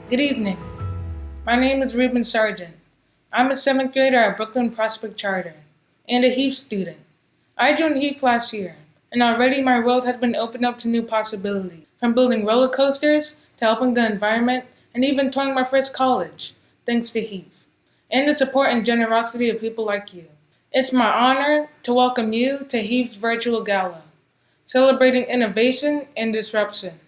Good evening. My name is Ruben Sargent. I'm a 7th grader at Brooklyn Prospect Charter and a HEAF student. I joined HEAF last year, and already my world has been opened up to new possibilities, from building roller coasters to helping the environment and even touring my first college, thanks to HEAF, and the support and generosity of people like you. It's my honor to welcome you to HEAF's virtual gala, celebrating innovation and disruption.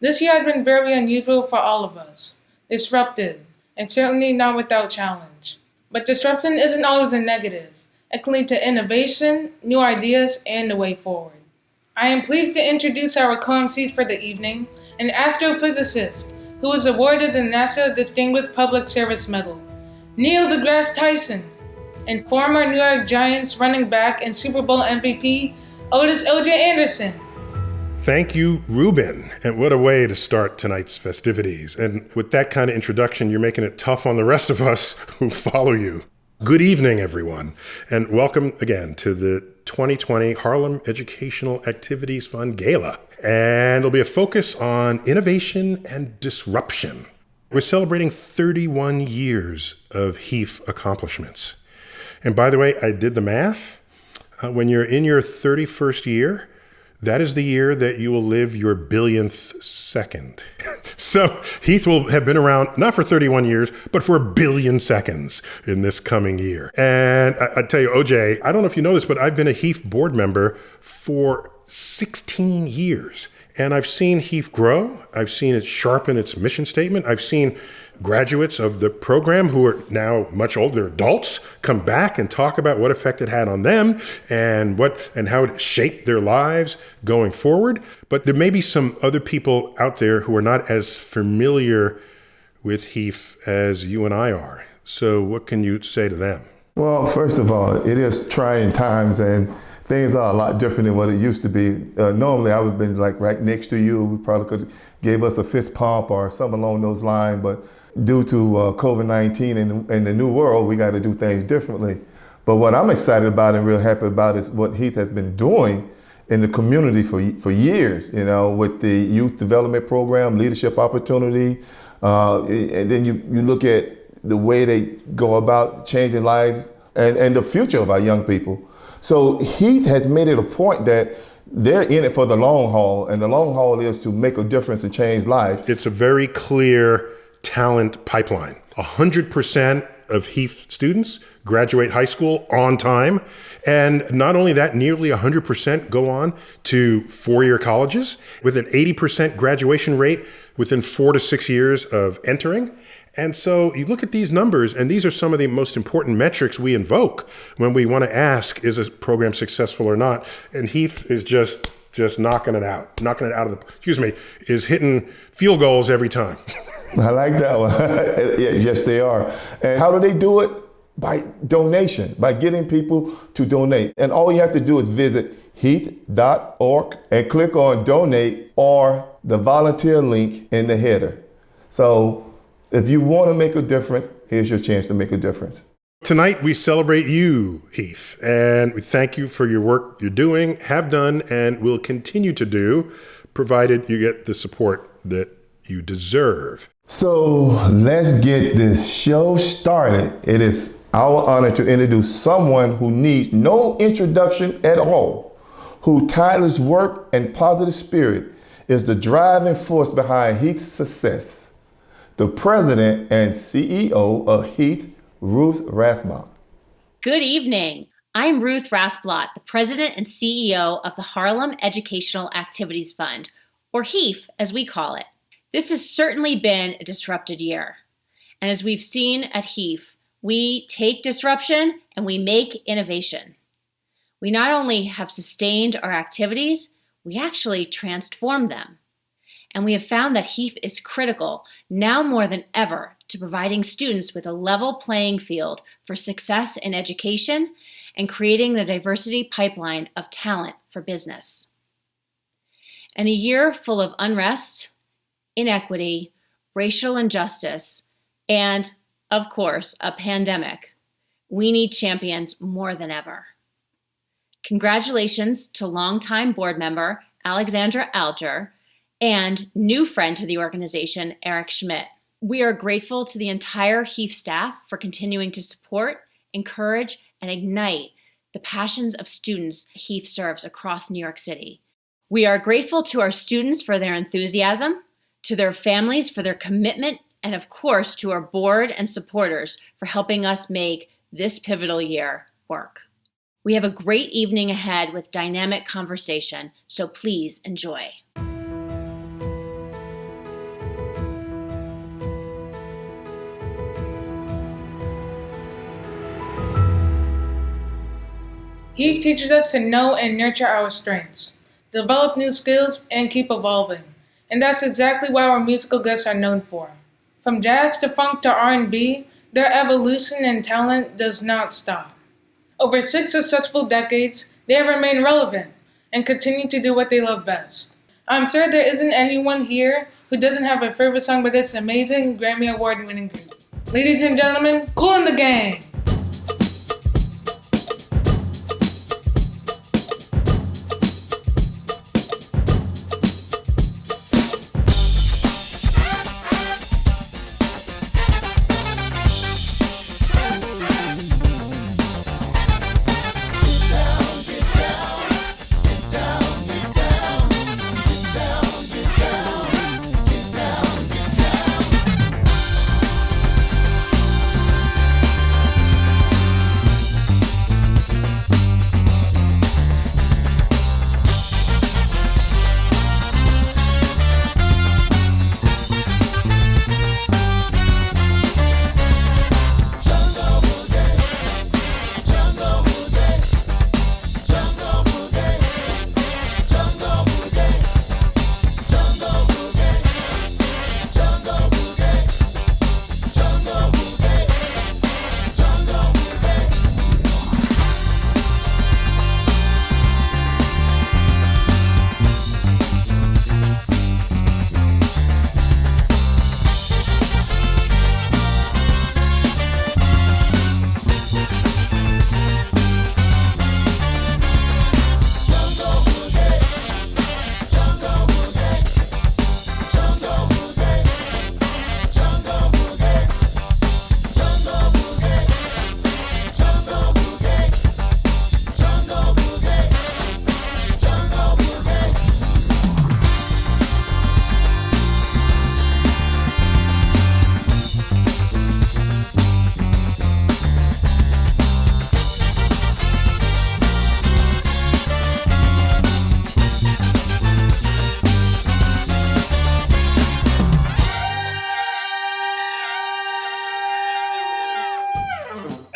This year has been very unusual for all of us, disruptive, and certainly not without challenge. But disruption isn't always a negative. It can lead to innovation, new ideas, and the way forward. I am pleased to introduce our co-MCs for the evening, an astrophysicist who was awarded the NASA Distinguished Public Service Medal, Neil deGrasse Tyson, and former New York Giants running back and Super Bowl MVP, Ottis O.J. Anderson. Thank you, Ruben. And what a way to start tonight's festivities. And with that kind of introduction, you're making it tough on the rest of us who follow you. Good evening, everyone. And welcome again to the 2020 Harlem Educational Activities Fund Gala. And there'll be a focus on innovation and disruption. We're celebrating 31 years of HEAF accomplishments. And by the way, I did the math. When you're in your 31st year, that is the year that you will live your billionth second. So HEAF will have been around not for 31 years, but for 1 billion seconds in this coming year. And I tell you, OJ, I don't know if you know this, but I've been a HEAF board member for 16 years. And I've seen HEAF grow. I've seen it sharpen its mission statement. I've seen graduates of the program who are now much older adults come back and talk about what effect it had on them and how it shaped their lives going forward. But there may be some other people out there who are not as familiar with HEAF as you and I are. So what can you say to them? Well, first of all, it is trying times and things are a lot different than what it used to be. Normally, I would have been like right next to you. We probably could gave us a fist pump or something along those lines. But due to COVID-19 and the new world, we got to do things differently. But what I'm excited about and real happy about is what HEAF has been doing in the community for years, you know, with the youth development program, leadership opportunity. And then you look at the way they go about changing lives and the future of our young people. So HEAF has made it a point that they're in it for the long haul, and the long haul is to make a difference and change lives. It's a very clear talent pipeline. 100% of HEAF students graduate high school on time. And not only that, nearly 100% go on to 4-year colleges with an 80% graduation rate within 4 to 6 years of entering. And so you look at these numbers, and these are some of the most important metrics we invoke when we want to ask, is a program successful or not? And HEAF is just knocking it out is hitting field goals every time. I like that one. Yes, they are. And how do they do it? By donation, by getting people to donate. And all you have to do is visit heath.org and click on donate or the volunteer link in the header. So if you want to make a difference, here's your chance to make a difference. Tonight, we celebrate you, HEAF, and we thank you for your work you're doing, have done, and will continue to do, provided you get the support that you deserve. So let's get this show started. It is our honor to introduce someone who needs no introduction at all, whose tireless work and positive spirit is the driving force behind HEAF's success. The president and CEO of HEAF, Ruth Rathblatt. Good evening. I'm Ruth Rathblatt, the president and CEO of the Harlem Educational Activities Fund, or HEAF as we call it. This has certainly been a disrupted year. And as we've seen at HEAF, we take disruption and we make innovation. We not only have sustained our activities, we actually transformed them. And we have found that HEAF is critical, now more than ever, to providing students with a level playing field for success in education and creating the diversity pipeline of talent for business. In a year full of unrest, inequity, racial injustice, and, of course, a pandemic, we need champions more than ever. Congratulations to longtime board member Alexandra Alger and new friend to the organization, Eric Schmidt. We are grateful to the entire HEAF staff for continuing to support, encourage, and ignite the passions of students HEAF serves across New York City. We are grateful to our students for their enthusiasm, to their families for their commitment, and of course to our board and supporters for helping us make this pivotal year work. We have a great evening ahead with dynamic conversation, so please enjoy. HEAF teaches us to know and nurture our strengths, develop new skills, and keep evolving. And that's exactly what our musical guests are known for. From jazz to funk to R&B, their evolution and talent does not stop. Over 6 successful decades, they have remained relevant and continue to do what they love best. I'm sure there isn't anyone here who doesn't have a favorite song by this amazing Grammy Award-winning group. Ladies and gentlemen, Kool and the Gang!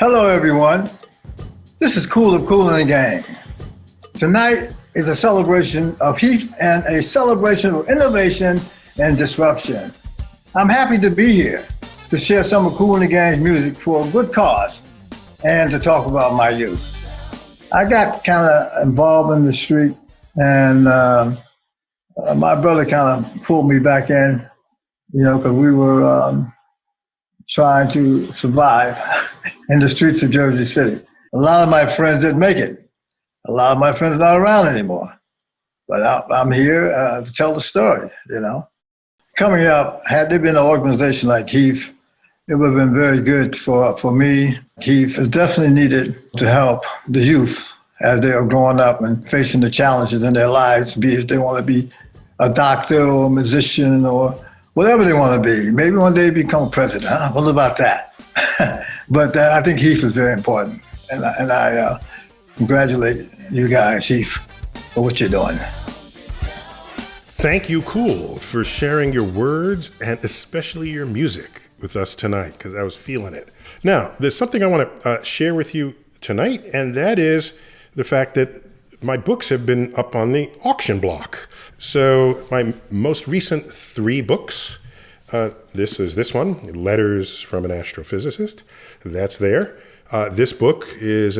Hello, everyone. This is Kool of Kool and the Gang. Tonight is a celebration of HEAF and a celebration of innovation and disruption. I'm happy to be here to share some of Kool and the Gang's music for a good cause and to talk about my youth. I got kind of involved in the street, and my brother kind of pulled me back in, because we were trying to survive in the streets of Jersey City. A lot of my friends didn't make it. A lot of my friends are not around anymore. But I'm here to tell the story, Coming up, had there been an organization like HEAF, it would have been very good for me. HEAF is definitely needed to help the youth as they are growing up and facing the challenges in their lives, be it they want to be a doctor or a musician or whatever they want to be. Maybe one day become president, huh? What about that? But I think HEAF is very important. And I congratulate you guys, HEAF, for what you're doing. Thank you, Kool, for sharing your words and especially your music with us tonight, because I was feeling it. Now, there's something I want to share with you tonight, and that is the fact that my books have been up on the auction block. So my most recent 3 books, this is this one, Letters from an Astrophysicist. That's there. This book is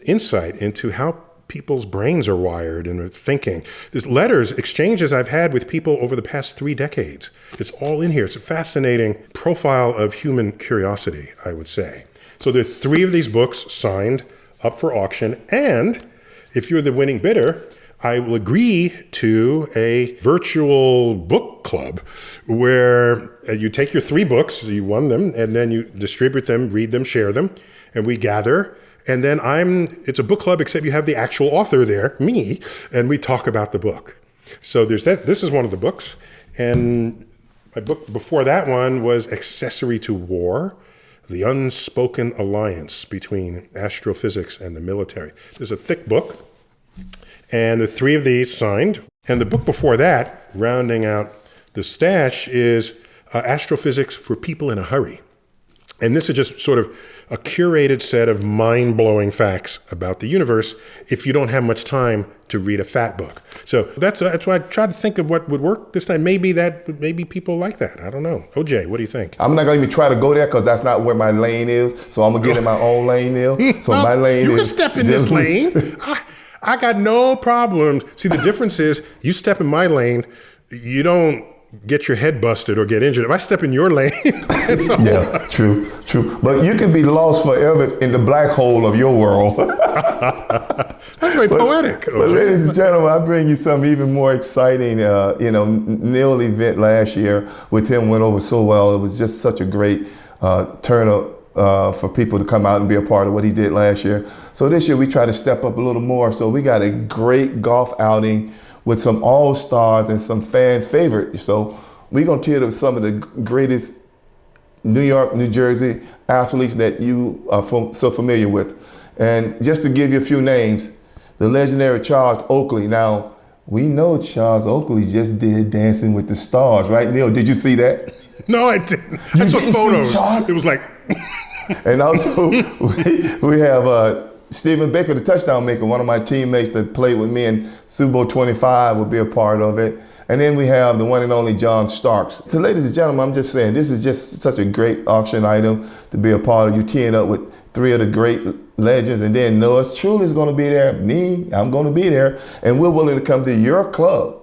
insight into how people's brains are wired and are thinking. There's letters, exchanges I've had with people over the past 3 decades. It's all in here. It's a fascinating profile of human curiosity, I would say. So there are 3 of these books signed up for auction, and if you're the winning bidder, I will agree to a virtual book club where you take your 3 books, you won them, and then you distribute them, read them, share them, and we gather. And then it's a book club, except you have the actual author there, me, and we talk about the book. So there's that. This is one of the books. And my book before that one was Accessory to War, The Unspoken Alliance Between Astrophysics and the Military. There's a thick book, and the 3 of these signed. And the book before that, rounding out the stash, is Astrophysics for People in a Hurry. And this is just sort of a curated set of mind-blowing facts about the universe if you don't have much time to read a fat book. So that's why I tried to think of what would work this time. Maybe people like that. I don't know. OJ, what do you think? I'm not going to even try to go there because that's not where my lane is. So I'm going to get in my own lane there. So my lane you is... can step in this lane. I got no problem. See, the difference is you step in my lane, you don't get your head busted or get injured. If I step in your lane, that's all. Yeah, true. But you can be lost forever in the black hole of your world. That's very poetic. But ladies and gentlemen, I bring you something even more exciting. Neil event last year with him went over so well. It was just such a great turn up for people to come out and be a part of what he did last year. So this year we try to step up a little more. So we got a great golf outing with some all-stars and some fan favorites. So we're going to tell you some of the greatest New York, New Jersey athletes that you are so familiar with. And just to give you a few names, the legendary Charles Oakley. Now, we know Charles Oakley just did Dancing with the Stars, right, Neil? Did you see that? No, I didn't. I saw photos. It was like... And also, we have... Stephen Baker, the touchdown maker, one of my teammates that played with me in Super Bowl 25 will be a part of it. And then we have the one and only John Starks. So ladies and gentlemen, I'm just saying, this is just such a great auction item to be a part of. You teeing up with 3 of the great legends. And then Noah Truly is going to be there. I'm going to be there. And we're willing to come to your club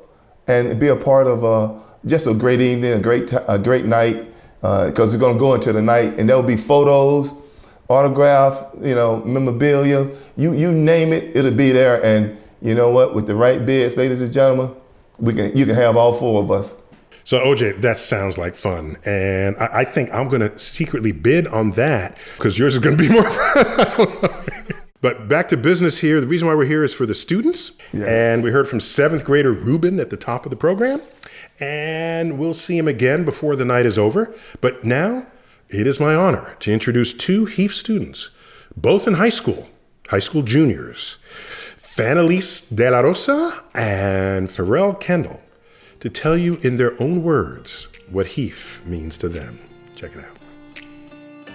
and be a part of just a great evening, a great night, because we're going to go into the night. And there'll be photos, autograph, memorabilia, you name it, it'll be there. And you know what? With the right bids, ladies and gentlemen, you can have all 4 of us. So OJ, that sounds like fun. And I think I'm going to secretly bid on that because yours is going to be more fun. But back to business here. The reason why we're here is for the students. Yes. And we heard from 7th grader Ruben at the top of the program. And we'll see him again before the night is over. But now, it is my honor to introduce 2 HEAF students, both in high school juniors, Fanelise De La Rosa and Pharrell Kendall, to tell you in their own words what HEAF means to them. Check it out.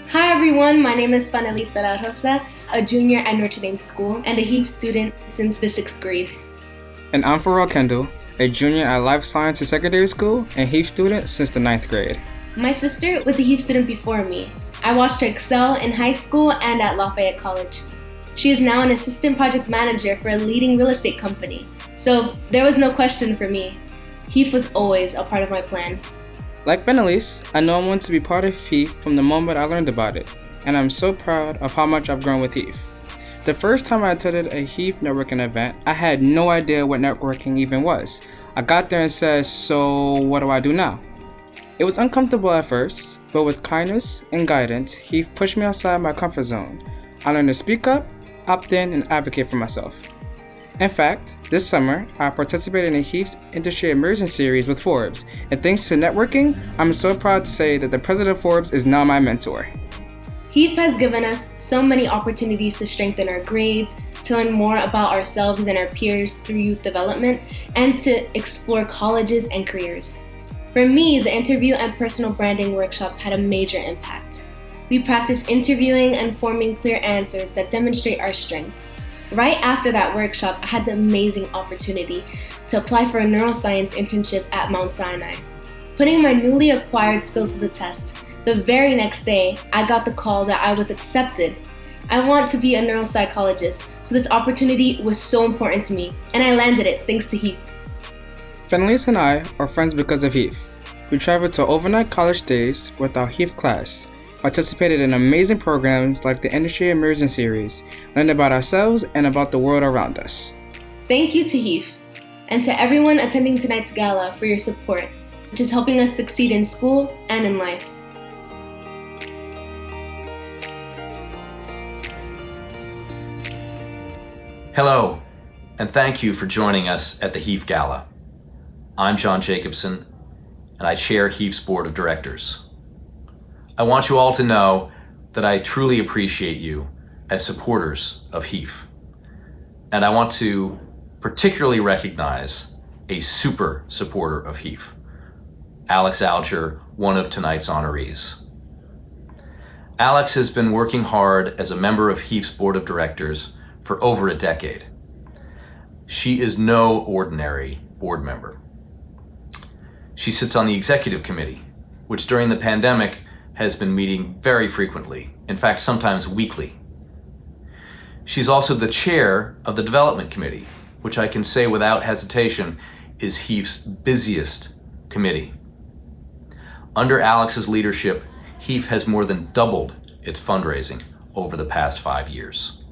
Hi everyone, my name is Fanelise De La Rosa, a junior at Notre Dame School and a HEAF student since the 6th grade. And I'm Pharrell Kendall, a junior at Life Sciences Secondary School and HEAF student since the 9th grade. My sister was a HEAF student before me. I watched her excel in high school and at Lafayette College. She is now an assistant project manager for a leading real estate company. So there was no question for me. HEAF was always a part of my plan. Like Fanelise, I know I want to be part of HEAF from the moment I learned about it, and I'm so proud of how much I've grown with HEAF. The first time I attended a HEAF networking event, I had no idea what networking even was. I got there and said, so what do I do now? It was uncomfortable at first, but with kindness and guidance, HEAF pushed me outside my comfort zone. I learned to speak up, opt in, and advocate for myself. In fact, this summer, I participated in HEAF's Industry Immersion series with Forbes, and thanks to networking, I'm so proud to say that the president of Forbes is now my mentor. HEAF has given us so many opportunities to strengthen our grades, to learn more about ourselves and our peers through youth development, and to explore colleges and careers. For me, the interview and personal branding workshop had a major impact. We practiced interviewing and forming clear answers that demonstrate our strengths. Right after that workshop, I had the amazing opportunity to apply for a neuroscience internship at Mount Sinai. Putting my newly acquired skills to the test, the very next day, I got the call that I was accepted. I want to be a neuropsychologist, so this opportunity was so important to me, and I landed it thanks to HEAF. Fanelise and I are friends because of HEAF. We traveled to overnight college days with our HEAF class, participated in amazing programs like the Industry Immersion series, learned about ourselves and about the world around us. Thank you to HEAF, and to everyone attending tonight's gala for your support, which is helping us succeed in school and in life. Hello, and thank you for joining us at the HEAF Gala. I'm John Jacobson, and I chair HEAF's Board of Directors. I want you all to know that I truly appreciate you as supporters of HEAF. And I want to particularly recognize a super supporter of HEAF, Alex Alger, one of tonight's honorees. Alex has been working hard as a member of HEAF's Board of Directors for over a decade. She is no ordinary board member. She sits on the executive committee, which during the pandemic has been meeting very frequently, in fact, sometimes weekly. She's also the chair of the development committee, which I can say without hesitation is HEAF's busiest committee. Under Alex's leadership, HEAF has more than doubled its fundraising over the past 5 years.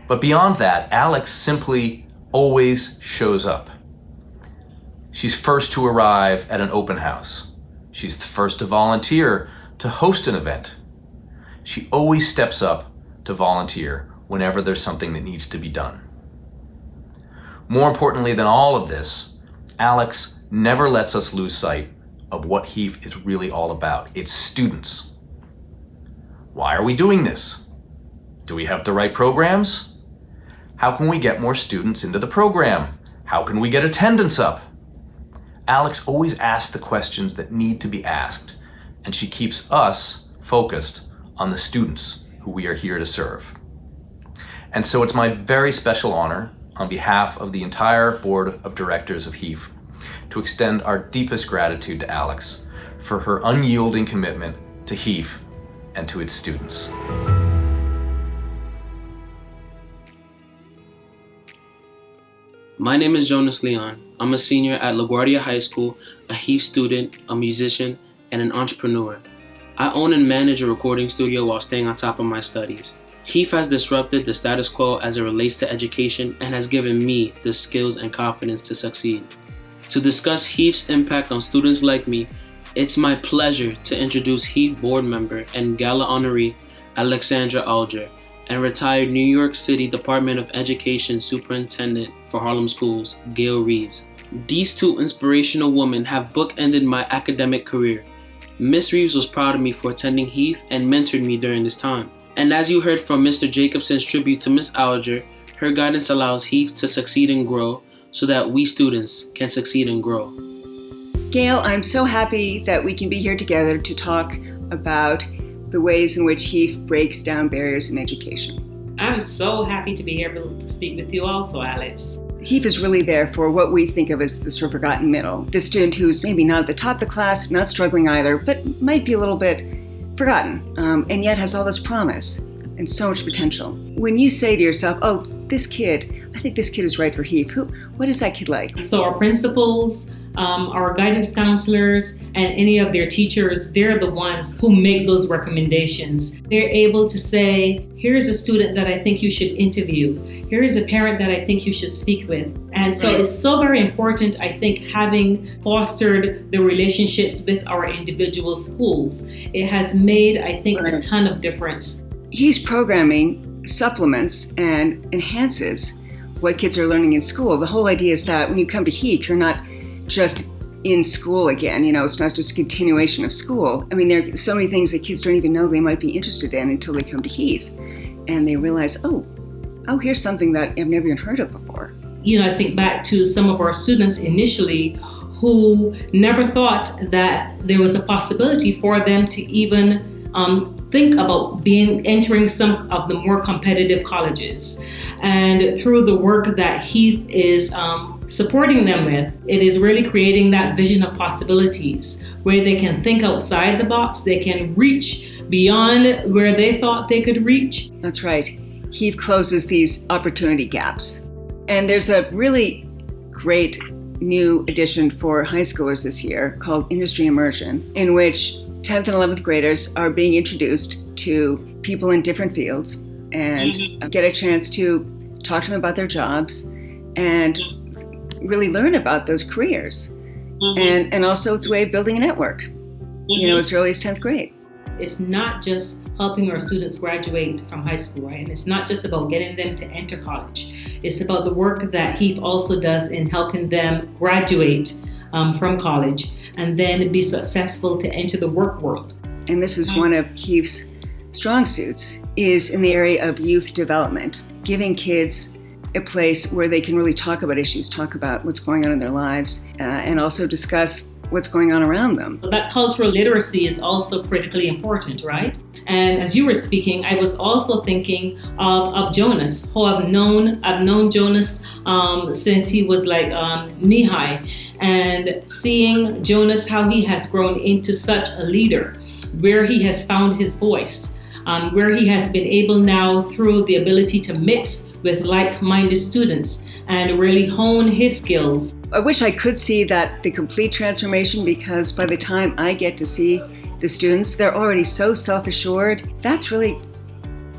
But beyond that, Alex simply always shows up. She's first to arrive at an open house. She's the first to volunteer to host an event. She always steps up to volunteer whenever there's something that needs to be done. More importantly than all of this, Alex never lets us lose sight of what HEAF is really all about. It's students. Why are we doing this? Do we have the right programs? How can we get more students into the program? How can we get attendance up? Alex always asks the questions that need to be asked, and she keeps us focused on the students who we are here to serve. And so it's my very special honor, on behalf of the entire Board of Directors of HEAF, to extend our deepest gratitude to Alex for her unyielding commitment to HEAF and to its students. My name is Jonas Leon. I'm a senior at LaGuardia High School, a HEAF student, a musician, and an entrepreneur. I own and manage a recording studio while staying on top of my studies. HEAF has disrupted the status quo as it relates to education and has given me the skills and confidence to succeed. To discuss HEAF's impact on students like me, it's my pleasure to introduce HEAF board member and Gala Honoree Alexandra Alger, and retired New York City Department of Education Superintendent for Harlem Schools, Gail Reeves. These two inspirational women have bookended my academic career. Miss Reeves was proud of me for attending HEAF and mentored me during this time. And as you heard from Mr. Jacobson's tribute to Miss Alger, her guidance allows HEAF to succeed and grow so that we students can succeed and grow. Gail, I'm so happy that we can be here together to talk about the ways in which HEAF breaks down barriers in education. I'm so happy to be able to speak with you also, Alex. HEAF is really there for what we think of as the sort of forgotten middle. The student who's maybe not at the top of the class, not struggling either, but might be a little bit forgotten, and yet has all this promise and so much potential. When you say to yourself, oh, this kid, I think this kid is right for HEAF, what is that kid like? So our principals, our guidance counselors, and any of their teachers, they're the ones who make those recommendations. They're able to say, here's a student that I think you should interview. Here's a parent that I think you should speak with. And so it's so very important, I think, having fostered the relationships with our individual schools. It has made, I think, a ton of difference. HEAF's programming supplements and enhances what kids are learning in school. The whole idea is that when you come to HEAF, you're not just in school again, it's not just a continuation of school. I mean, there are so many things that kids don't even know they might be interested in until they come to HEAF. And they realize, oh, here's something that I've never even heard of before. I think back to some of our students initially who never thought that there was a possibility for them to even think about entering some of the more competitive colleges. And through the work that HEAF is supporting them with, it is really creating that vision of possibilities where they can think outside the box, they can reach beyond where they thought they could reach. That's right. HEAF closes these opportunity gaps. And there's a really great new edition for high schoolers this year called Industry Immersion, in which 10th and 11th graders are being introduced to people in different fields and get a chance to talk to them about their jobs, and really learn about those careers. And also it's a way of building a network, as early as 10th grade. It's not just helping our students graduate from high school, right? And it's not just about getting them to enter college. It's about the work that HEAF also does in helping them graduate from college and then be successful to enter the work world. And this is one of HEAF's strong suits, is in the area of youth development, giving kids a place where they can really talk about issues, talk about what's going on in their lives, and also discuss what's going on around them. That cultural literacy is also critically important, right? And as you were speaking, I was also thinking of Jonas, who I've known Jonas since he was like knee high, and seeing Jonas, how he has grown into such a leader, where he has found his voice, where he has been able now through the ability to mix with like-minded students and really hone his skills. I wish I could see the complete transformation, because by the time I get to see the students, they're already so self-assured. That's really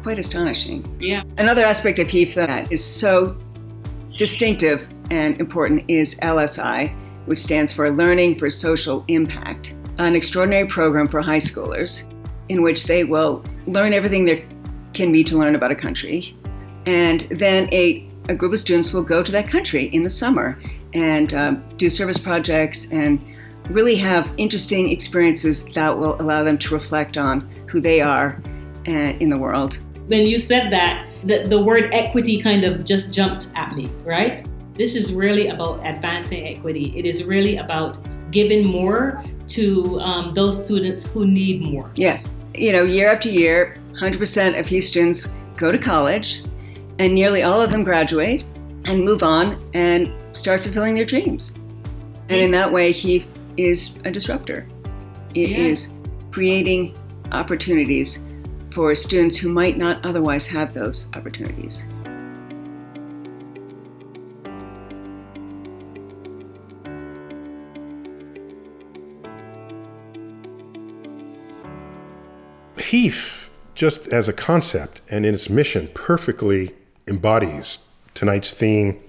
quite astonishing. Yeah. Another aspect of HEAF that is so distinctive and important is LSI, which stands for Learning for Social Impact, an extraordinary program for high schoolers in which they will learn everything there can be to learn about a country. And then a group of students will go to that country in the summer and do service projects and really have interesting experiences that will allow them to reflect on who they are in the world. When you said that, the word equity kind of just jumped at me, right? This is really about advancing equity. It is really about giving more to those students who need more. Yes. Year after year, 100% of HEAF students go to college, and nearly all of them graduate and move on and start fulfilling their dreams. And in that way, HEAF is a disruptor. It is creating opportunities for students who might not otherwise have those opportunities. HEAF, just as a concept and in its mission, perfectly embodies tonight's theme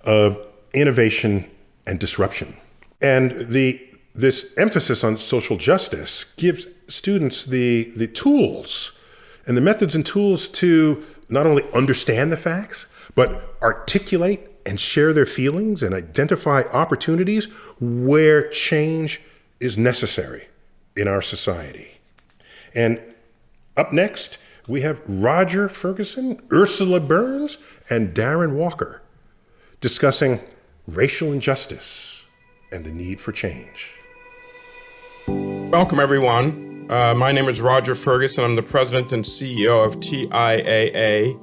of innovation and disruption. And this emphasis on social justice gives students the tools and the methods and tools to not only understand the facts, but articulate and share their feelings and identify opportunities where change is necessary in our society. And up next, we have Roger Ferguson, Ursula Burns, and Darren Walker discussing racial injustice and the need for change. Welcome, everyone. My name is Roger Ferguson. I'm the president and CEO of TIAA.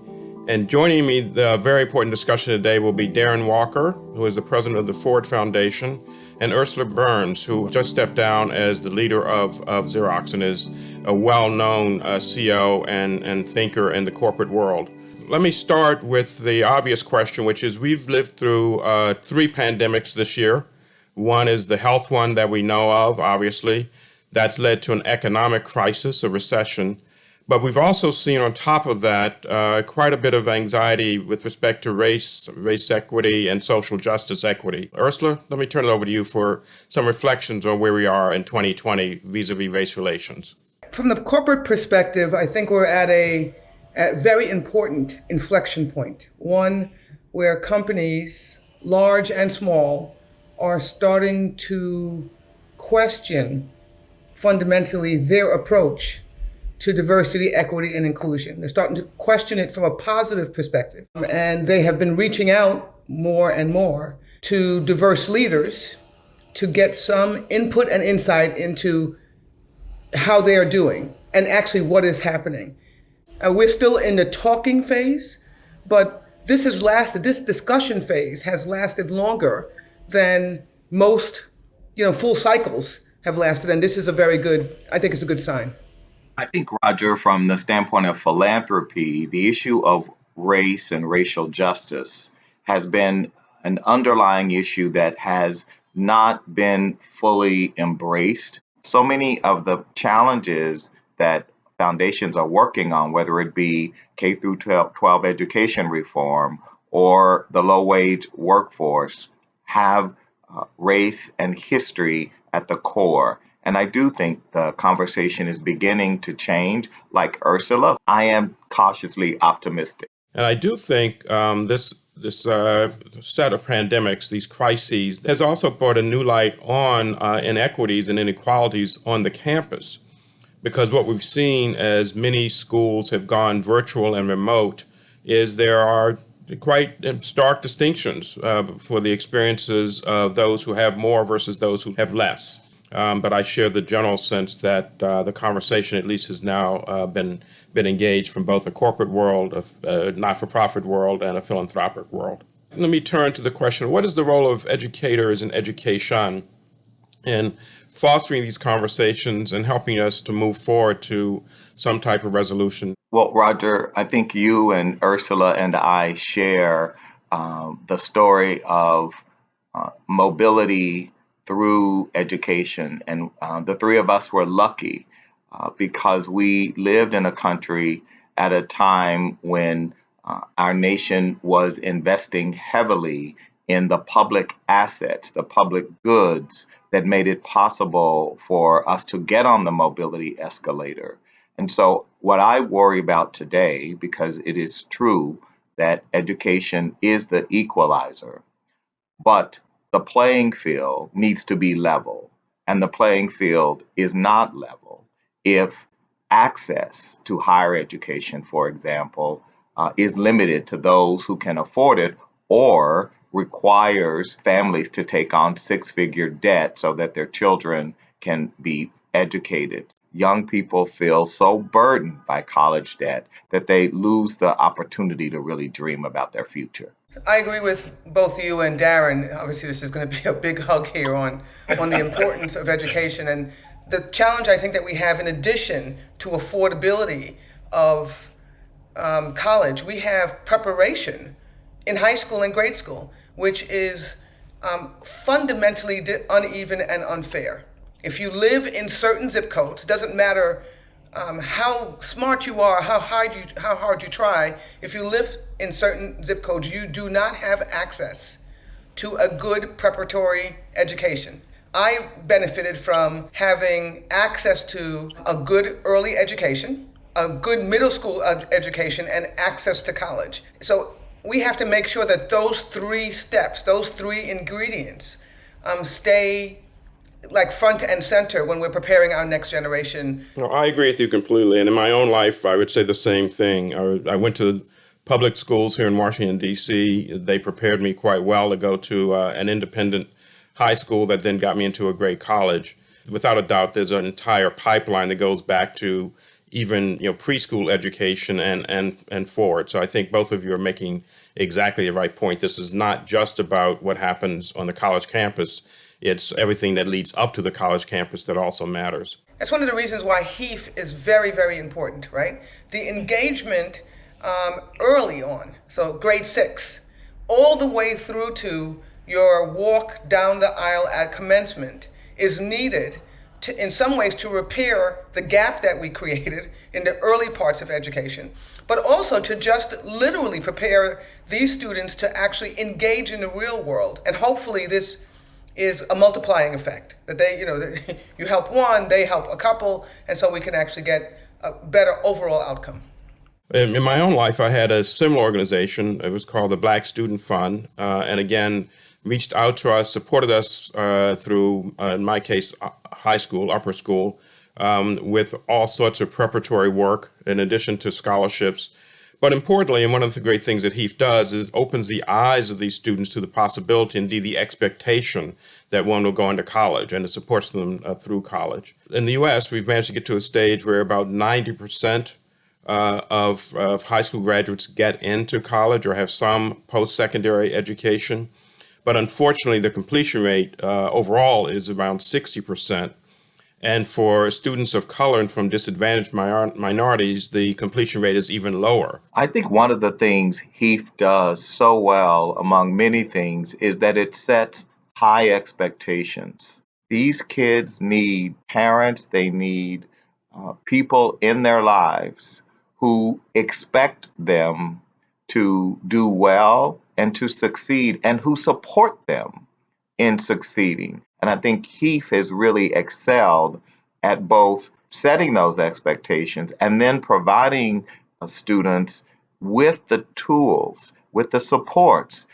And joining me, the very important discussion today will be Darren Walker, who is the president of the Ford Foundation, and Ursula Burns, who just stepped down as the leader of Xerox and is a well-known CEO and thinker in the corporate world. Let me start with the obvious question, which is we've lived through 3 pandemics this year. One is the health one that we know of, obviously. That's led to an economic crisis, a recession. But we've also seen on top of that quite a bit of anxiety with respect to race equity, and social justice equity. Ursula, let me turn it over to you for some reflections on where we are in 2020 vis-a-vis race relations. From the corporate perspective, I think we're at a very important inflection point. One where companies, large and small, are starting to question fundamentally their approach to diversity, equity, and inclusion. They're starting to question it from a positive perspective. And they have been reaching out more and more to diverse leaders to get some input and insight into how they are doing and actually what is happening. We're still in the talking phase, but this discussion phase has lasted longer than most, full cycles have lasted. And this is I think it's a good sign. I think, Roger, from the standpoint of philanthropy, the issue of race and racial justice has been an underlying issue that has not been fully embraced. So many of the challenges that foundations are working on, whether it be K through 12 education reform or the low-wage workforce have race and history at the core. And I do think the conversation is beginning to change. Like Ursula, I am cautiously optimistic. And I do think this set of pandemics, these crises, has also brought a new light on inequities and inequalities on the campus. Because what we've seen as many schools have gone virtual and remote is there are quite stark distinctions for the experiences of those who have more versus those who have less. But I share the general sense that the conversation at least has now been engaged from both a corporate world, a not-for-profit world, and a philanthropic world. Let me turn to the question, what is the role of educators and education in fostering these conversations and helping us to move forward to some type of resolution? Well, Roger, I think you and Ursula and I share the story of mobility through education. And the three of us were lucky because we lived in a country at a time when our nation was investing heavily in the public assets, the public goods that made it possible for us to get on the mobility escalator. And so what I worry about today, because it is true that education is the equalizer, but the playing field needs to be level, and the playing field is not level if access to higher education, for example, is limited to those who can afford it or requires families to take on six-figure debt so that their children can be educated. Young people feel so burdened by college debt that they lose the opportunity to really dream about their future. I agree with both you and Darren. Obviously, this is going to be a big hug here on the importance of education and the challenge I think that we have in addition to affordability of college. We have preparation in high school and grade school, which is fundamentally uneven and unfair. If you live in certain zip codes, it doesn't matter how smart you are, how hard you try, if you live in certain zip codes, you do not have access to a good preparatory education. I benefited from having access to a good early education, a good middle school education, and access to college. So we have to make sure that those three steps, those three ingredients, stay like front and center when we're preparing our next generation. No, I agree with you completely. And in my own life, I would say the same thing. I went to public schools here in Washington, D.C. They prepared me quite well to go to an independent high school that then got me into a great college. Without a doubt, there's an entire pipeline that goes back to even preschool education and forward. So I think both of you are making exactly the right point. This is not just about what happens on the college campus. It's everything that leads up to the college campus that also matters. That's one of the reasons why HEAF is very, very important, right? The engagement early on, so grade 6, all the way through to your walk down the aisle at commencement is needed in some ways to repair the gap that we created in the early parts of education, but also to just literally prepare these students to actually engage in the real world. And hopefully this is a multiplying effect, that you help one, they help a couple, and so we can actually get a better overall outcome. In my own life, I had a similar organization. It was called the Black Student Fund, and again, reached out to us, supported us through, in my case, high school, upper school, with all sorts of preparatory work in addition to scholarships. But importantly, and one of the great things that HEAF does is opens the eyes of these students to the possibility, indeed the expectation, that one will go into college, and it supports them through college. In the U.S., we've managed to get to a stage where about 90% of high school graduates get into college or have some post-secondary education. But unfortunately, the completion rate overall is around 60%. And for students of color and from disadvantaged minorities, the completion rate is even lower. I think one of the things HEAF does so well, among many things, is that it sets high expectations. These kids need parents, they need people in their lives who expect them to do well and to succeed and who support them in succeeding. And I think HEAF has really excelled at both setting those expectations and then providing students with the tools, with the supports.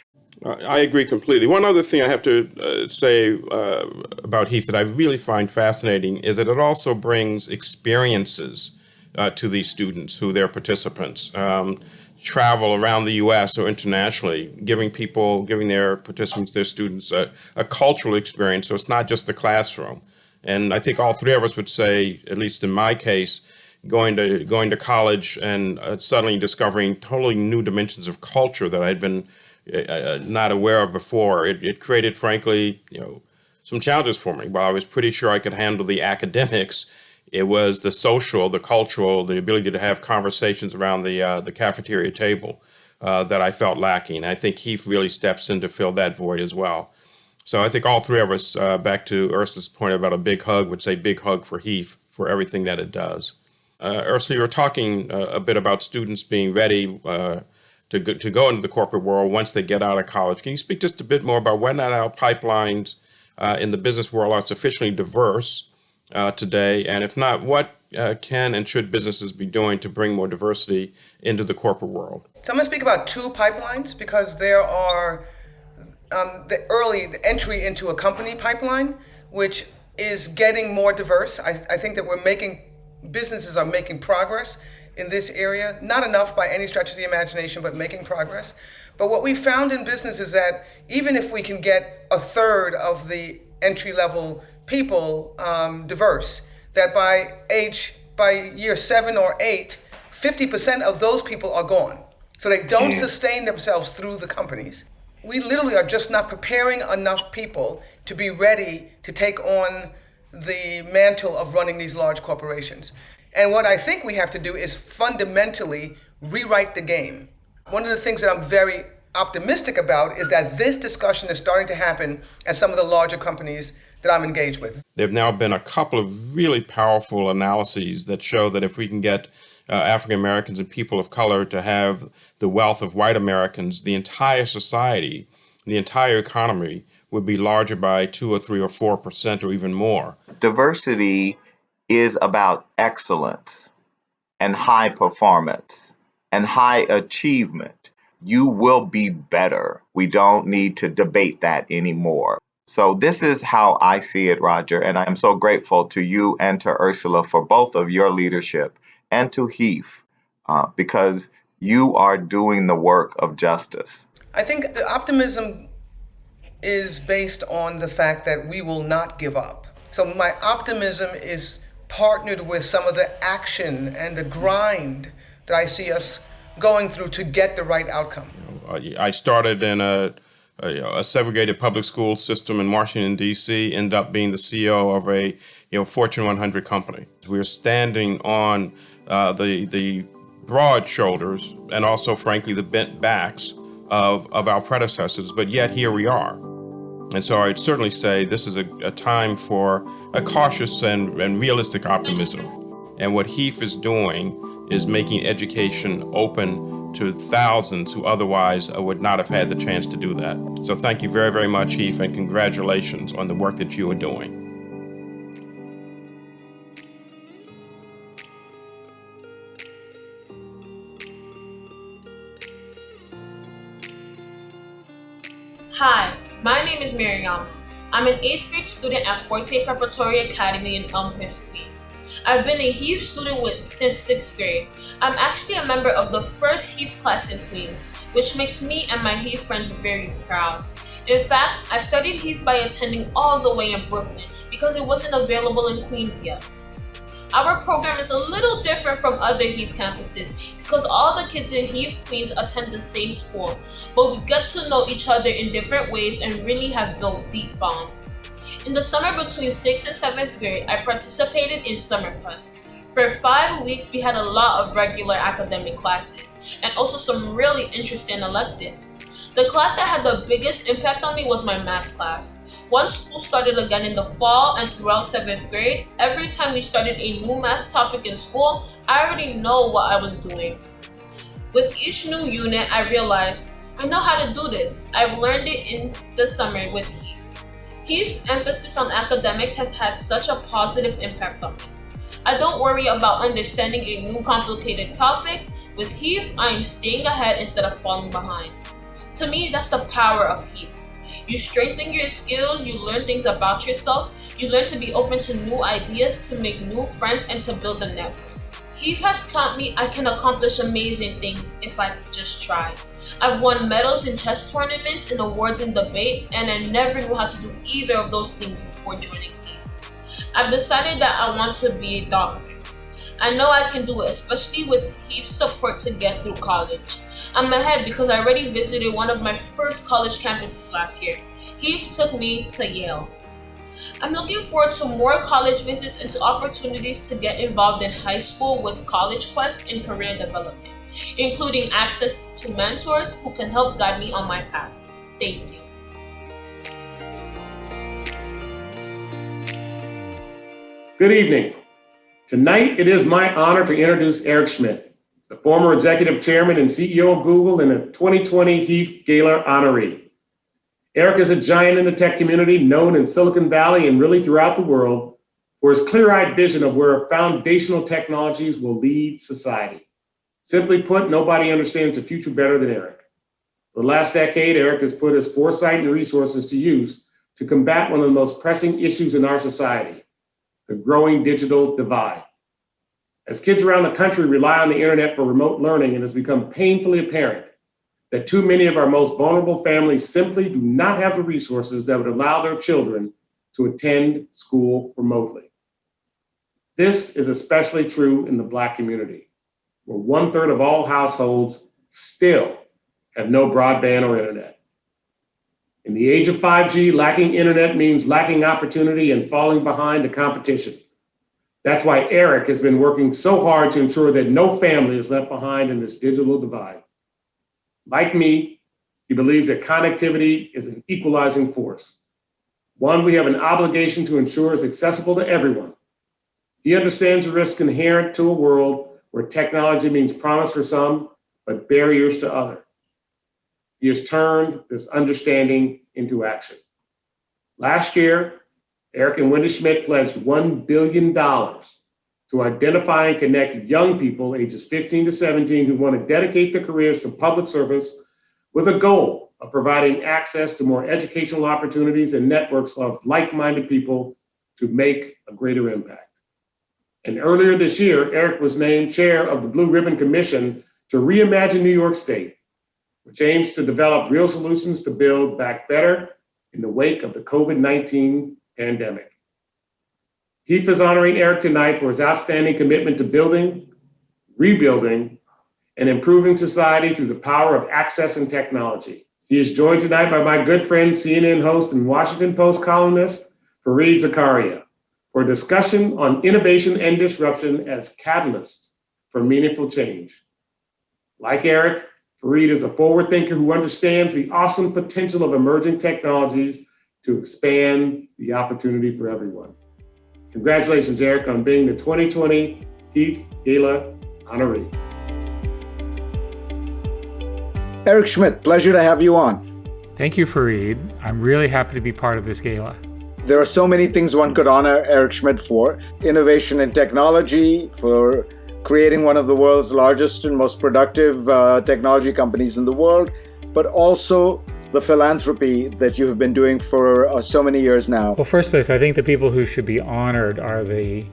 I agree completely. One other thing I have to say about HEAF that I really find fascinating is that it also brings experiences to these students who they're participants. Travel around the U.S. or internationally, giving their participants, their students, a cultural experience. So it's not just the classroom. And I think all three of us would say, at least in my case, going to college and suddenly discovering totally new dimensions of culture that I'd been not aware of before. It created, frankly, some challenges for me. While I was pretty sure I could handle the academics, it was the social, the cultural, the ability to have conversations around the cafeteria table that I felt lacking. I think HEAF really steps in to fill that void as well. So I think all three of us, back to Ursula's point about a big hug, would say big hug for HEAF for everything that it does. Ursula, you were talking a bit about students being ready to go into the corporate world once they get out of college. Can you speak just a bit more about whether or not our pipelines in the business world are sufficiently diverse today? And if not, what can and should businesses be doing to bring more diversity into the corporate world? So I'm going to speak about two pipelines because there are the entry into a company pipeline, which is getting more diverse. I think that businesses are making progress in this area. Not enough by any stretch of the imagination, but making progress. But what we found in business is that even if we can get a third of the entry-level people diverse, that by year 7 or 8, 50% of those people are gone. So they don't sustain themselves through the companies. We literally are just not preparing enough people to be ready to take on the mantle of running these large corporations. And what I think we have to do is fundamentally rewrite the game. One of the things that I'm very optimistic about is that this discussion is starting to happen at some of the larger companies that I'm engaged with. There have now been a couple of really powerful analyses that show that if we can get African Americans and people of color to have the wealth of white Americans, the entire society, the entire economy would be larger by 2 or 3 or 4% or even more. Diversity is about excellence and high performance and high achievement. You will be better. We don't need to debate that anymore. So this is how I see it, Roger, and I'm so grateful to you and to Ursula for both of your leadership and to HEAF because you are doing the work of justice. I think the optimism is based on the fact that we will not give up. So my optimism is partnered with some of the action and the grind that I see us going through to get the right outcome. I started in a segregated public school system in Washington, D.C., ended up being the CEO of a Fortune 100 company. We're standing on the broad shoulders and also, frankly, the bent backs of our predecessors, but yet here we are. And so I'd certainly say this is a time for a cautious and realistic optimism. And what HEAF is doing is making education open to thousands who otherwise would not have had the chance to do that. So thank you very, very much, HEAF, and congratulations on the work that you are doing. Hi, my name is Miriam. I'm an 8th grade student at Forte Preparatory Academy in Elmhurst, Queens. I've been a HEAF student since 6th grade. I'm actually a member of the first HEAF class in Queens, which makes me and my HEAF friends very proud. In fact, I studied HEAF by attending all the way in Brooklyn because it wasn't available in Queens yet. Our program is a little different from other HEAF campuses because all the kids in HEAF Queens attend the same school, but we get to know each other in different ways and really have built deep bonds. In the summer between 6th and 7th grade, I participated in Summer Quest. For 5 weeks, we had a lot of regular academic classes and also some really interesting electives. The class that had the biggest impact on me was my math class. Once school started again in the fall and throughout 7th grade, every time we started a new math topic in school, I already know what I was doing. With each new unit, I realized I know how to do this. I've learned it in the summer with HEAF. HEAF's emphasis on academics has had such a positive impact on me. I don't worry about understanding a new complicated topic. With HEAF, I am staying ahead instead of falling behind. To me, that's the power of HEAF. You strengthen your skills, you learn things about yourself, you learn to be open to new ideas, to make new friends, and to build a network. HEAF has taught me I can accomplish amazing things if I just try. I've won medals in chess tournaments and awards in debate, and I never knew how to do either of those things before joining HEAF. I've decided that I want to be a doctor. I know I can do it, especially with HEAF's support to get through college. I'm ahead because I already visited one of my first college campuses last year. HEAF took me to Yale. I'm looking forward to more college visits and to opportunities to get involved in high school with College Quest and career development, including access to mentors who can help guide me on my path. Thank you. Good evening. Tonight, it is my honor to introduce Eric Schmidt, the former executive chairman and CEO of Google and a 2020 HEAF Gala Honoree. Eric is a giant in the tech community, known in Silicon Valley and really throughout the world for his clear-eyed vision of where foundational technologies will lead society. Simply put, nobody understands the future better than Eric. For the last decade, Eric has put his foresight and resources to use to combat one of the most pressing issues in our society, the growing digital divide. As kids around the country rely on the internet for remote learning, it has become painfully apparent that too many of our most vulnerable families simply do not have the resources that would allow their children to attend school remotely. This is especially true in the Black community, where 1/3 of all households still have no broadband or internet. In the age of 5G, lacking internet means lacking opportunity and falling behind the competition. That's why Eric has been working so hard to ensure that no family is left behind in this digital divide. Like me, he believes that connectivity is an equalizing force, one we have an obligation to ensure is accessible to everyone. He understands the risk inherent to a world where technology means promise for some, but barriers to others. He has turned this understanding into action. Last year, Eric and Wendy Schmidt pledged $1 billion to identify and connect young people ages 15 to 17 who want to dedicate their careers to public service with a goal of providing access to more educational opportunities and networks of like-minded people to make a greater impact. And earlier this year, Eric was named chair of the Blue Ribbon Commission to reimagine New York State, which aims to develop real solutions to build back better in the wake of the COVID-19 pandemic. HEAF is honoring Eric tonight for his outstanding commitment to building, rebuilding, and improving society through the power of access and technology. He is joined tonight by my good friend, CNN host and Washington Post columnist, Zakaria, for a discussion on innovation and disruption as catalysts for meaningful change. Like Eric, Fareed is a forward thinker who understands the awesome potential of emerging technologies to expand the opportunity for everyone. Congratulations, Eric, on being the 2020 HEAF Gala Honoree. Eric Schmidt, pleasure to have you on. Thank you, Fareed. I'm really happy to be part of this gala. There are so many things one could honor Eric Schmidt for. Innovation in technology, for creating one of the world's largest and most productive technology companies in the world, but also the philanthropy that you have been doing for so many years now. Well, first place, I think the people who should be honored are the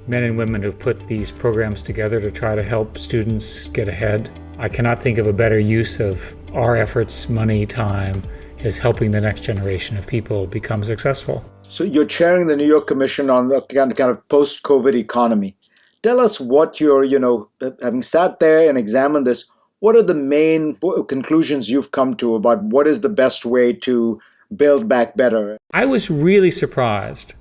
men and women who've put these programs together to try to help students get ahead. I cannot think of a better use of our efforts, money, time, is helping the next generation of people become successful. So you're chairing the New York Commission on the kind of post-COVID economy. Tell us what you're, having sat there and examined this, what are the main conclusions you've come to about what is the best way to build back better? I was really surprised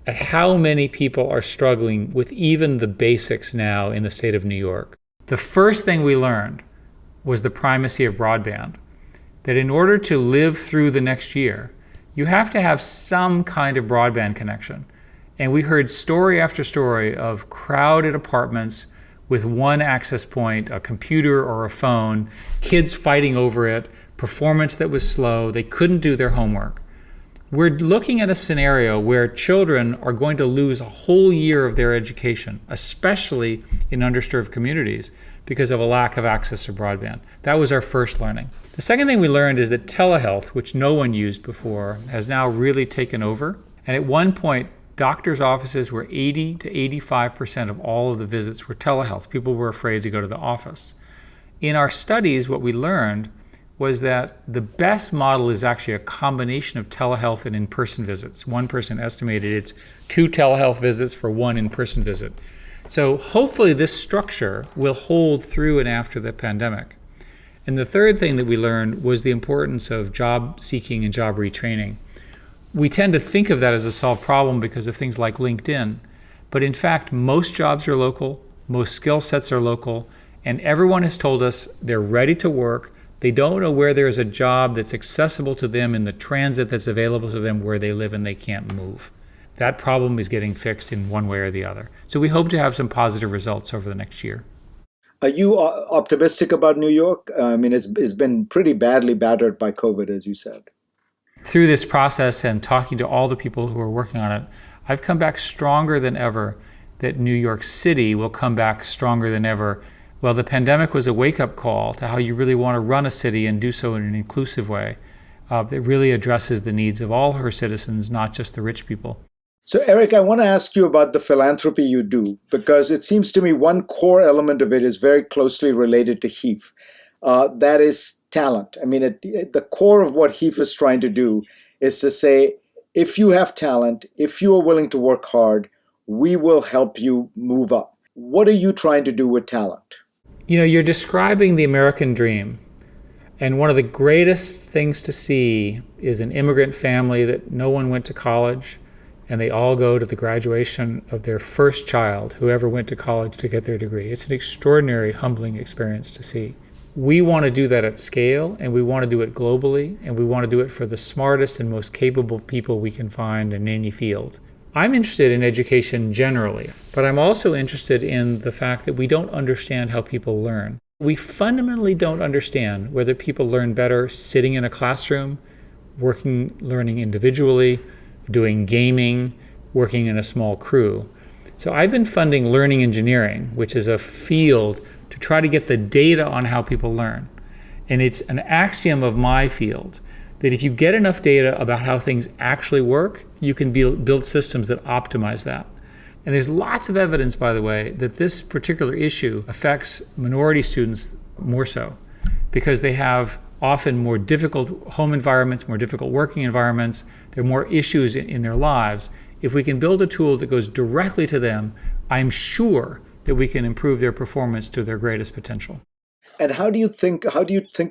at how many people are struggling with even the basics now in the state of New York. The first thing we learned was the primacy of broadband, that in order to live through the next year, you have to have some kind of broadband connection. And we heard story after story of crowded apartments with one access point, a computer or a phone, kids fighting over it, performance that was slow, they couldn't do their homework. We're looking at a scenario where children are going to lose a whole year of their education, especially in underserved communities, because of a lack of access to broadband. That was our first learning. The second thing we learned is that telehealth, which no one used before, has now really taken over. And at one point, doctors' offices were 80 to 85% of all of the visits were telehealth. People were afraid to go to the office. In our studies, what we learned was that the best model is actually a combination of telehealth and in-person visits. One person estimated it's 2 telehealth visits for 1 in-person visit. So hopefully this structure will hold through and after the pandemic. And the third thing that we learned was the importance of job seeking and job retraining. We tend to think of that as a solved problem because of things like LinkedIn. But in fact, most jobs are local, most skill sets are local, and everyone has told us they're ready to work. They don't know where there's a job that's accessible to them in the transit that's available to them where they live and they can't move. That problem is getting fixed in one way or the other. So we hope to have some positive results over the next year. Are you optimistic about New York? I mean, it's been pretty badly battered by COVID, as you said. Through this process and talking to all the people who are working on it, I've come back stronger than ever that New York City will come back stronger than ever. Well, the pandemic was a wake-up call to how you really want to run a city and do so in an inclusive way that really addresses the needs of all her citizens, not just the rich people. So, Eric, I want to ask you about the philanthropy you do, because it seems to me one core element of it is very closely related to HEAF. That is talent. I mean, at the core of what HEAF is trying to do is to say, if you have talent, if you are willing to work hard, we will help you move up. What are you trying to do with talent? You know, you're describing the American dream. And one of the greatest things to see is an immigrant family that no one went to college, and they all go to the graduation of their first child who ever went to college to get their degree. It's an extraordinary, humbling experience to see. We want to do that at scale, and we want to do it globally, and we want to do it for the smartest and most capable people we can find in any field. I'm interested in education generally, but I'm also interested in the fact that we don't understand how people learn. We fundamentally don't understand whether people learn better sitting in a classroom, learning individually, doing gaming, working in a small crew. So I've been funding learning engineering, which is a field to try to get the data on how people learn. And it's an axiom of my field that if you get enough data about how things actually work, you can build systems that optimize that. And there's lots of evidence, by the way, that this particular issue affects minority students more so, because they have often more difficult home environments, more difficult working environments. There are more issues in their lives. If we can build a tool that goes directly to them, I'm sure that we can improve their performance to their greatest potential. And how do you think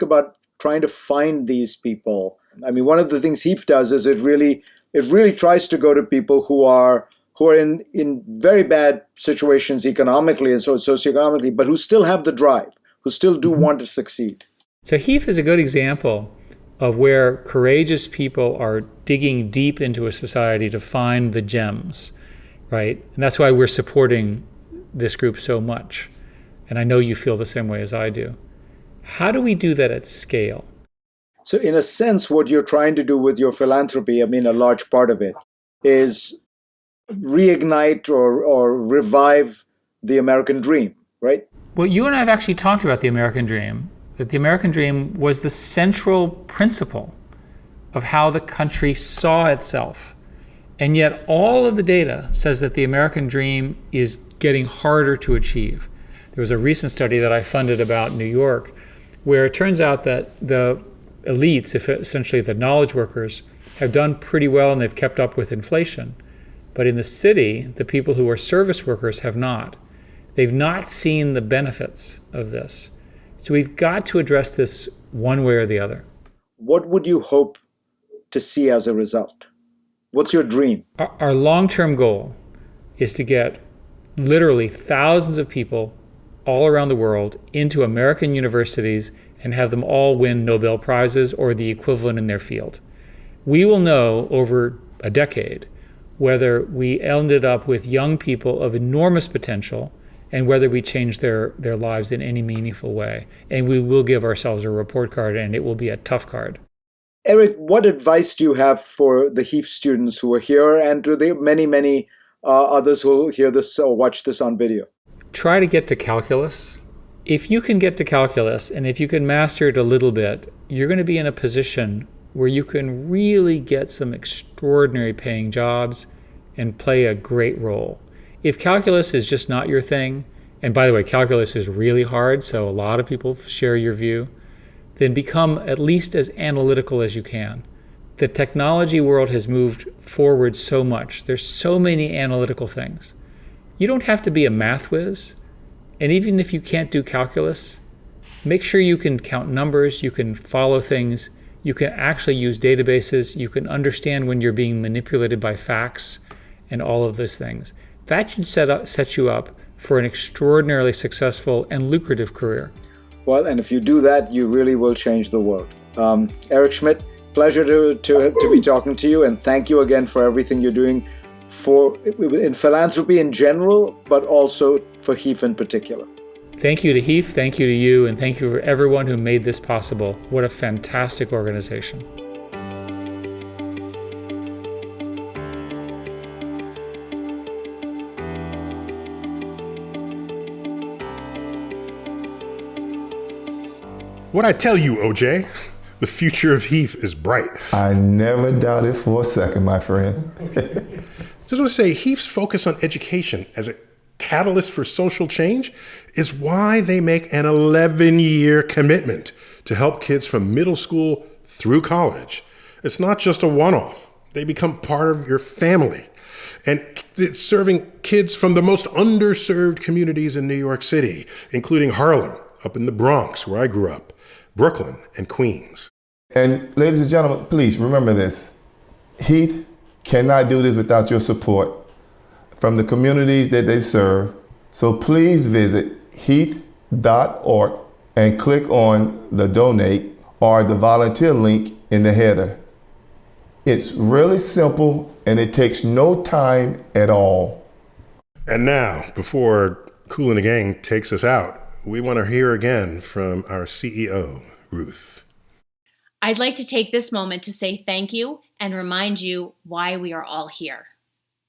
about trying to find these people? I mean, one of the things HEAF does is it really tries to go to people who are in very bad situations economically and socioeconomically, but who still have the drive, who still do want to succeed. So HEAF is a good example of where courageous people are digging deep into a society to find the gems, right? And that's why we're supporting this group so much. And I know you feel the same way as I do. How do we do that at scale? So in a sense, what you're trying to do with your philanthropy, I mean, a large part of it, is reignite or revive the American dream, right? Well, you and I have actually talked about the American dream, that the American dream was the central principle of how the country saw itself. And yet all of the data says that the American dream is getting harder to achieve. There was a recent study that I funded about New York, where it turns out that the elites, essentially the knowledge workers, have done pretty well and they've kept up with inflation. But in the city, the people who are service workers have not. They've not seen the benefits of this. So we've got to address this one way or the other. What would you hope to see as a result? What's your dream? Our long-term goal is to get literally thousands of people all around the world into American universities and have them all win Nobel Prizes or the equivalent in their field. We will know over a decade whether we ended up with young people of enormous potential and whether we change their lives in any meaningful way. And we will give ourselves a report card, and it will be a tough card. Eric, what advice do you have for the HEAF students who are here and to the many others who will hear this or watch this on video? Try to get to calculus. If you can get to calculus, and if you can master it a little bit, you're going to be in a position where you can really get some extraordinary paying jobs and play a great role. If calculus is just not your thing, and by the way, calculus is really hard, so a lot of people share your view, then become at least as analytical as you can. The technology world has moved forward so much. There's so many analytical things. You don't have to be a math whiz, and even if you can't do calculus, make sure you can count numbers, you can follow things, you can actually use databases, you can understand when you're being manipulated by facts and all of those things. That should set you up for an extraordinarily successful and lucrative career. Well, and if you do that, you really will change the world. Eric Schmidt, pleasure to be talking to you, and thank you again for everything you're doing in philanthropy in general, but also for HEAF in particular. Thank you to HEAF, thank you to you, and thank you for everyone who made this possible. What a fantastic organization. What I tell you, OJ, the future of HEAF is bright. I never doubted for a second, my friend. Just want to say, HEAF's focus on education as a catalyst for social change is why they make an 11-year commitment to help kids from middle school through college. It's not just a one-off. They become part of your family. And it's serving kids from the most underserved communities in New York City, including Harlem, up in the Bronx, where I grew up, Brooklyn, and Queens. And ladies and gentlemen, please remember this. HEAF cannot do this without your support from the communities that they serve. So please visit heath.org and click on the donate or the volunteer link in the header. It's really simple and it takes no time at all. And now, before Kool and the gang takes us out, we want to hear again from our CEO, Ruth. I'd like to take this moment to say thank you and remind you why we are all here.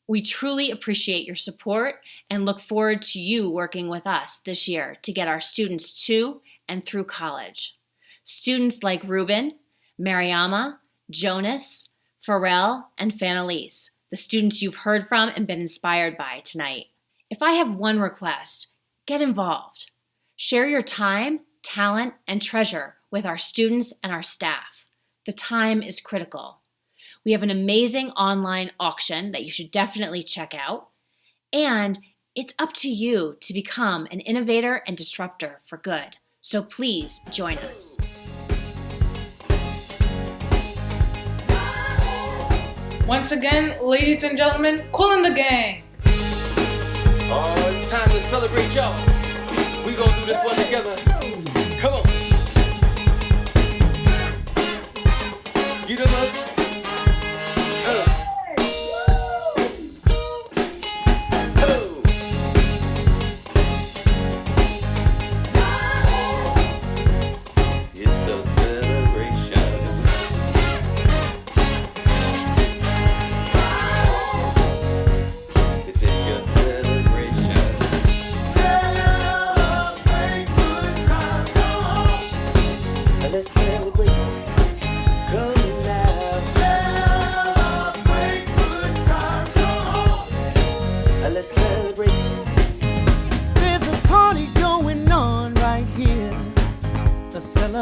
We truly appreciate your support and look forward to you working with us this year to get our students to and through college. Students like Ruben, Mariama, Jonas, Pharrell, and Fanalise, the students you've heard from and been inspired by tonight. If I have one request, get involved. Share your time, talent, and treasure with our students and our staff. The time is critical. We have an amazing online auction that you should definitely check out. And it's up to you to become an innovator and disruptor for good. So please join us. Once again, ladies and gentlemen, Kool and the gang. Oh, it's time to celebrate, y'all. We gonna do this one together. Come on. Get them up.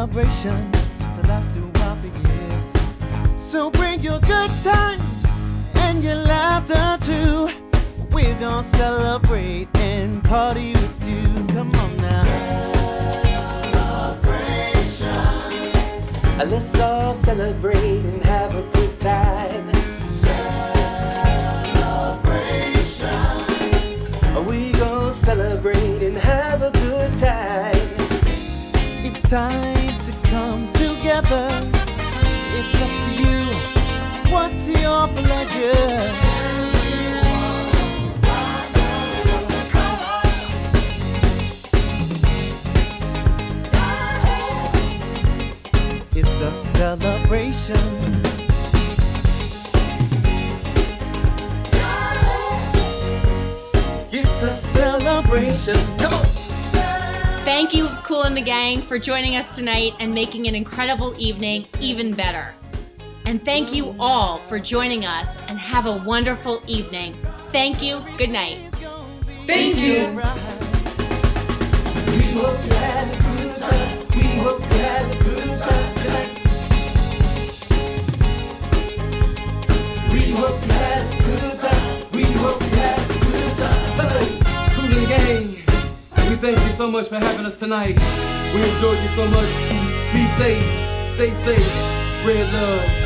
Celebration to last throughout the years. So bring your good times and your laughter too. We're gonna celebrate and party with you. Come on now. Celebration. Let's all celebrate and have a good time. Celebration. We gonna celebrate and have a good time. It's time to come together. It's up to you. What's your pleasure? celebration. It's a celebration. Come on. Thank you, Kool and the gang, for joining us tonight and making an incredible evening even better. And thank you all for joining us, and have a wonderful evening. Thank you. Good night. Thank you. We hope you had a good time. We hope you had a good time tonight. We hope you had a good time. We hope you had a good time tonight. Kool and the gang, we thank you so much for having us tonight. We enjoyed you so much. Be safe, stay safe, spread love.